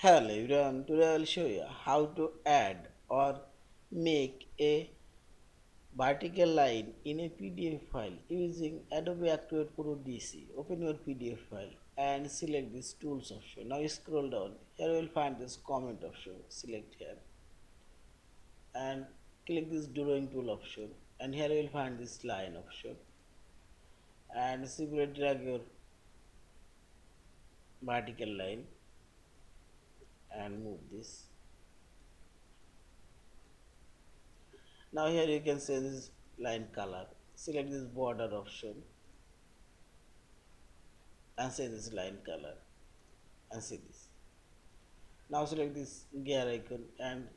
Hello everyone, today I will show you how to add or make a vertical line in a PDF file using Adobe Acrobat Pro DC. Open your PDF file and select this tools option. Now scroll down, here you will find this comment option, select here and click this drawing tool option, and here you will find this line option and simply drag your vertical line and move this. Now here you can see this line color. Select this border option and say this line color and see this. Now select this gear icon and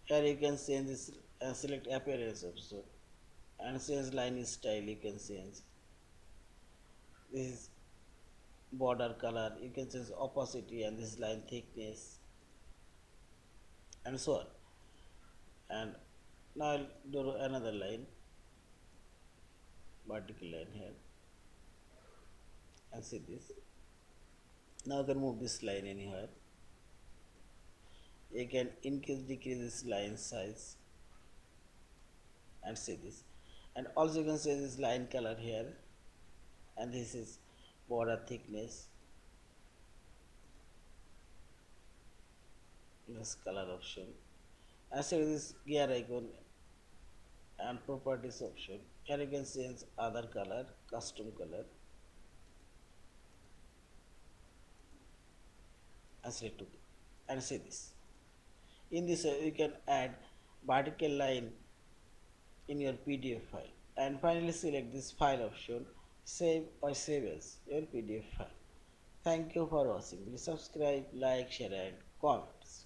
here you can change this select appearance option and change line style. You can change this is border color. You can change opacity and this line thickness and so on. And now I'll do another line, vertical line here and see this. Now you can move this line anywhere. You can increase decrease this line size and see this, and also you can see this line color here and this is border thickness, this color option, and see this gear icon and properties option. Here you can change other color, custom color and select to and see this. In this you can add vertical line in your PDF file, and finally select this file option, save or save as your PDF file. Thank you for watching. Please subscribe, like, share and comments.